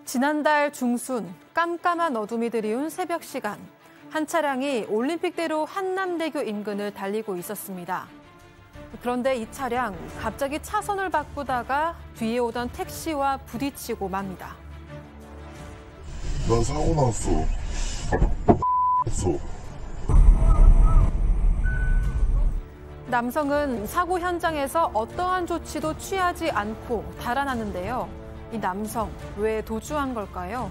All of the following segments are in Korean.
지난달 중순 깜깜한 어둠이 드리운 새벽 시간, 한 차량이 올림픽대로 한남대교 인근을 달리고 있었습니다. 그런데 이 차량 갑자기 차선을 바꾸다가 뒤에 오던 택시와 부딪히고 맙니다. 난 사고 났어. 남성은 사고 현장에서 어떠한 조치도 취하지 않고 달아났는데요. 이 남성, 왜 도주한 걸까요?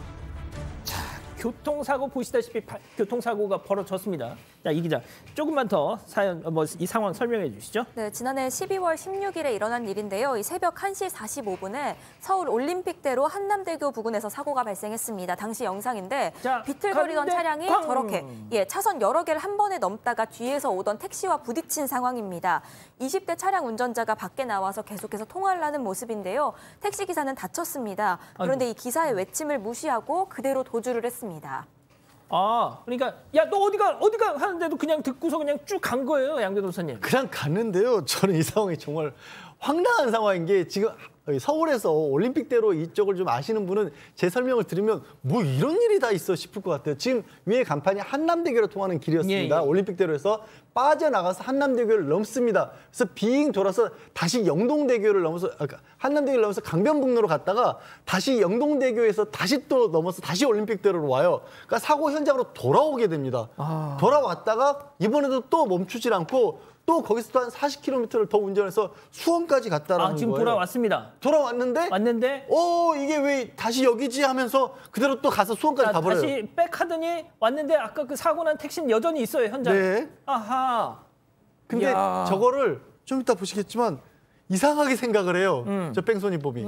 자, 교통사고 보시다시피 교통사고가 벌어졌습니다. 자, 이 기자, 조금만 더 이 상황 설명해 주시죠. 네, 지난해 12월 16일에 일어난 일인데요. 이 새벽 1시 45분에 서울 올림픽대로 한남대교 부근에서 사고가 발생했습니다. 당시 영상인데 자, 비틀거리던 차량이 꽝! 저렇게 차선 여러 개를 한 번에 넘다가 뒤에서 오던 택시와 부딪힌 상황입니다. 20대 차량 운전자가 밖에 나와서 계속해서 통화를 하는 모습인데요. 택시 기사는 다쳤습니다. 그런데 이 기사의 외침을 무시하고 그대로 도주를 했습니다. 아, 그러니까 야, 너 어디가 하는데도 그냥 듣고서 그냥 쭉 간 거예요, 양대 도사님. 그냥 갔는데요. 저는 이 상황이 정말 황당한 상황인 게, 지금 서울에서 올림픽대로 이쪽을 좀 아시는 분은 제 설명을 들으면 뭐 이런 일이 다 있어 싶을 것 같아요. 지금 위에 간판이 한남대교로 통하는 길이었습니다. 올림픽대로에서 빠져나가서 한남대교를 넘습니다. 그래서 빙 돌아서 다시 영동대교를 넘어서 한남대교를 넘어서 강변북로로 갔다가 다시 영동대교에서 다시 또 넘어서 다시 올림픽대로로 와요. 그러니까 사고 현장으로 돌아오게 됩니다. 돌아왔다가 이번에도 또 멈추질 않고 또 거기서 또 한 40km를 더 운전해서 수원까지 갔다라는 지금 거예요. 돌아왔습니다. 돌아왔는데 이게 왜 다시 여기지 하면서 그대로 또 가서 수원까지 가버려요. 다시 백하더니 왔는데 아까 그 사고 난 택시는 여전히 있어요, 현장에. 네. 아하. 근데 저거를 좀 이따 보시겠지만 이상하게 생각을 해요. 저 뺑소니법이.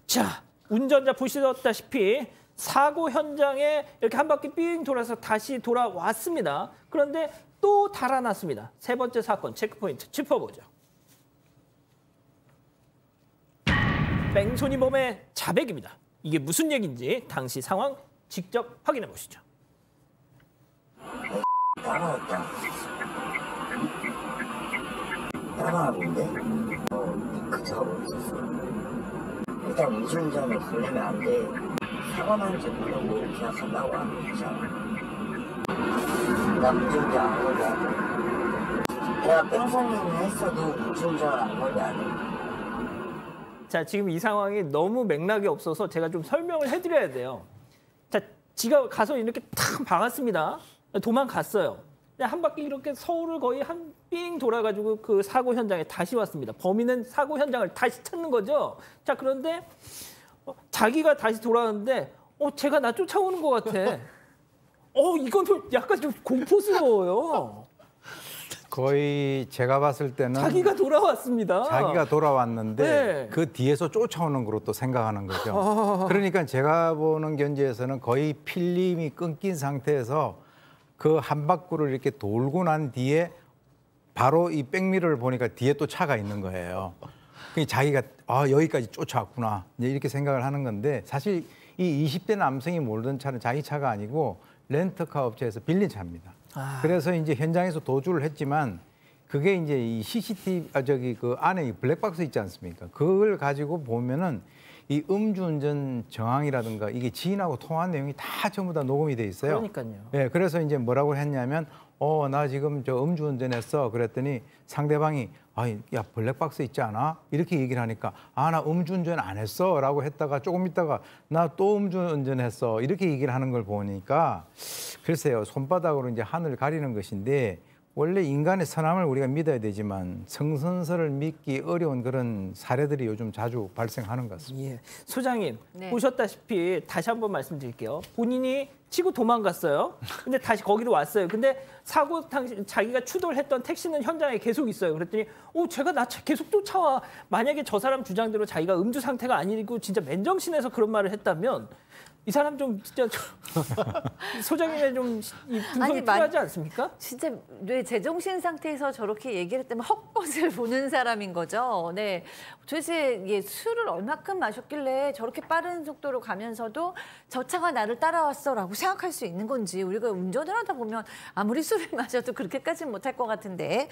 자, 운전자 보시다시피 사고 현장에 이렇게 한 바퀴 삥 돌아서 다시 돌아왔습니다. 그런데 또 달아났습니다. 세 번째 사건 체크포인트 짚어보죠. 뺑소니범의 자백입니다. 이게 무슨 얘기인지 당시 상황 직접 확인해 보시죠. 따라하는데 그저 일단 운전자는 걸리면 안 돼. 사고 난지 모르고 그냥 한다고 하는 거잖아. 나 운전자 안 걸려. 내가 뺑소니를 했어도 운전자 안 걸려 안 해. 자, 지금 이 상황이 너무 맥락이 없어서 제가 좀 설명을 해드려야 돼요. 자, 지가 가서 이렇게 탁 박았습니다. 도망갔어요. 한 바퀴 이렇게 서울을 거의 한 삥 돌아가지고 그 사고 현장에 다시 왔습니다. 범인은 사고 현장을 다시 찾는 거죠. 자, 그런데 자기가 다시 돌아왔는데 제가 나 쫓아오는 것 같아. 이건 좀 약간 좀 공포스러워요. 거의 제가 봤을 때는 자기가 돌아왔습니다. 자기가 돌아왔는데 네. 그 뒤에서 쫓아오는 거로 또 생각하는 거죠. 그러니까 제가 보는 견지에서는 거의 필름이 끊긴 상태에서 그 한 바퀴를 이렇게 돌고 난 뒤에 바로 이 백미러를 보니까 뒤에 또 차가 있는 거예요. 그러니까 자기가 여기까지 쫓아왔구나 이렇게 생각을 하는 건데, 사실 이 20대 남성이 몰던 차는 자기 차가 아니고 렌터카 업체에서 빌린 차입니다. 그래서 이제 현장에서 도주를 했지만 그게 이제 이 CCTV 그 안에 이 블랙박스 있지 않습니까? 그걸 가지고 보면은 이 음주운전 정황이라든가 이게 지인하고 통화한 내용이 다 전부 다 녹음이 돼 있어요. 그러니까요. 네, 그래서 이제 뭐라고 했냐면 나 지금 저 음주운전했어. 그랬더니 상대방이 야 블랙박스 있지 않아? 이렇게 얘기를 하니까 나 음주운전 안 했어 라고 했다가 조금 있다가 나 또 음주운전했어 이렇게 얘기를 하는 걸 보니까 글쎄요, 손바닥으로 이제 하늘을 가리는 것인데, 원래 인간의 선함을 우리가 믿어야 되지만 성선설을 믿기 어려운 그런 사례들이 요즘 자주 발생하는 것 같습니다. 예. 소장님, 보셨다시피 다시 한번 말씀드릴게요. 본인이 치고 도망갔어요. 근데 다시 거기로 왔어요. 근데 사고 당시 자기가 추돌을 했던 택시는 현장에 계속 있어요. 그랬더니 제가 나 계속 쫓아와. 만약에 저 사람 주장대로 자기가 음주 상태가 아니고 진짜 맨정신에서 그런 말을 했다면 이 사람 좀 진짜 소장님의 좀 분석이 필요하지 않습니까? 진짜 왜 제정신 상태에서 저렇게 얘기를 했다면 헛것을 보는 사람인 거죠. 네, 도대체 술을 얼마큼 마셨길래 저렇게 빠른 속도로 가면서도 저 차가 나를 따라왔어라고 생각할 수 있는 건지 우리가 운전을 하다 보면 아무리 술을 마셔도 그렇게까지는 못할 것 같은데.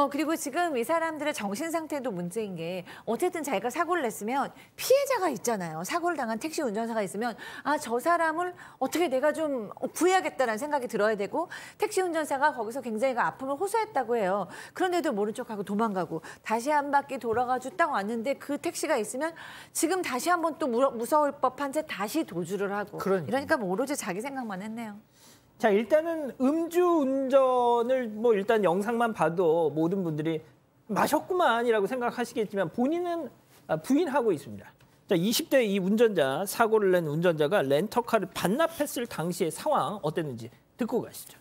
그리고 지금 이 사람들의 정신 상태도 문제인 게 어쨌든 자기가 사고를 냈으면 피해자가 있잖아요. 사고를 당한 택시 운전사가 있으면 저 사람을 어떻게 내가 좀 구해야겠다는 생각이 들어야 되고 택시 운전사가 거기서 굉장히 그 아픔을 호소했다고 해요. 그런데도 모른 척하고 도망가고 다시 한 바퀴 돌아가지고 딱 왔는데 그 택시가 있으면 지금 다시 한번 또 무서울 법한 채 다시 도주를 하고 이러니까 뭐 오로지 자기 생각만 했네요. 자, 일단은 음주운전을 뭐 일단 영상만 봐도 모든 분들이 마셨구만이라고 생각하시겠지만 본인은 부인하고 있습니다. 자, 20대 이 운전자, 사고를 낸 운전자가 렌터카를 반납했을 당시의 상황 어땠는지 듣고 가시죠.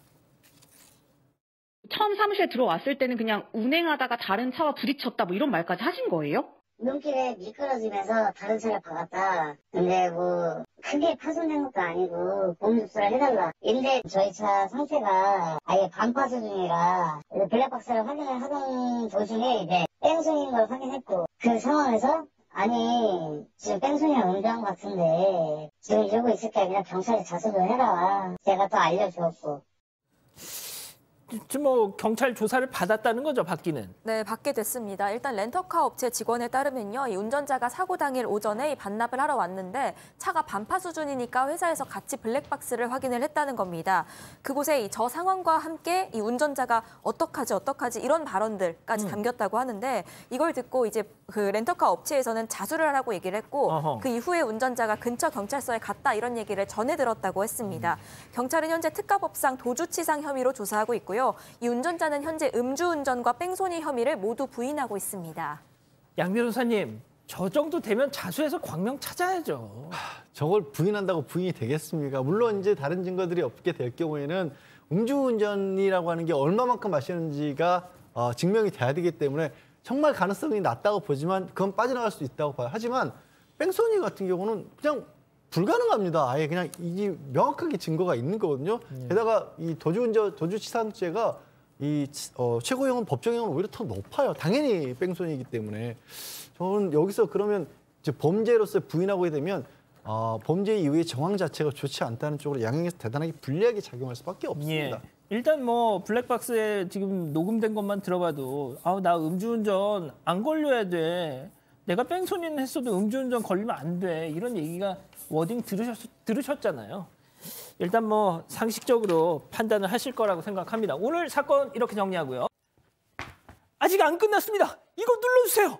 처음 사무실에 들어왔을 때는 그냥 운행하다가 다른 차와 부딪혔다 뭐 이런 말까지 하신 거예요? 눈길에 미끄러지면서 다른 차를 박았다. 근데 뭐 크게 파손된 것도 아니고 보험 접수를 해달라. 근데 저희 차 상태가 아예 반파 수준이라 블랙박스를 확인을 하던 도중에 이제 뺑소니인 걸 확인했고 그 상황에서 아니 지금 뺑소니가 음주한 것 같은데 지금 이러고 있을 게 아니라 경찰에 자수를 해라. 제가 또 알려주었고. 지금 뭐 경찰 조사를 받았다는 거죠, 받기는? 네, 받게 됐습니다. 일단 렌터카 업체 직원에 따르면요, 이 운전자가 사고 당일 오전에 이 반납을 하러 왔는데 차가 반파 수준이니까 회사에서 같이 블랙박스를 확인을 했다는 겁니다. 그곳에 저 상황과 함께 이 운전자가 어떡하지 이런 발언들까지 담겼다고 하는데 이걸 듣고 이제 그 렌터카 업체에서는 자수를 하라고 얘기를 했고 그 이후에 운전자가 근처 경찰서에 갔다 이런 얘기를 전해 들었다고 했습니다. 경찰은 현재 특가법상 도주치상 혐의로 조사하고 있고요. 이 운전자는 현재 음주운전과 뺑소니 혐의를 모두 부인하고 있습니다. 양 변호사님, 저 정도 되면 자수해서 광명 찾아야죠. 저걸 부인한다고 부인이 되겠습니까? 물론 이제 다른 증거들이 없게 될 경우에는 음주운전이라고 하는 게 얼마만큼 마셨는지가 증명이 돼야 되기 때문에 정말 가능성이 낮다고 보지만 그건 빠져나갈 수 있다고 봐요. 하지만 뺑소니 같은 경우는 그냥 불가능합니다. 아예 그냥 이게 명확하게 증거가 있는 거거든요. 게다가 이 도주치상죄가 이 최고형은 법정형은 오히려 더 높아요. 당연히 뺑소니이기 때문에 저는 여기서 그러면 이제 범죄로서 부인하게 되면 범죄 이후의 정황 자체가 좋지 않다는 쪽으로 양형에서 대단하게 불리하게 작용할 수밖에 없습니다. 일단 뭐 블랙박스에 지금 녹음된 것만 들어봐도 나 음주운전 안 걸려야 돼. 내가 뺑소니는 했어도 음주운전 걸리면 안 돼. 이런 얘기가 워딩 들으셨잖아요. 일단 뭐 상식적으로 판단을 하실 거라고 생각합니다. 오늘 사건 이렇게 정리하고요. 아직 안 끝났습니다. 이거 눌러주세요.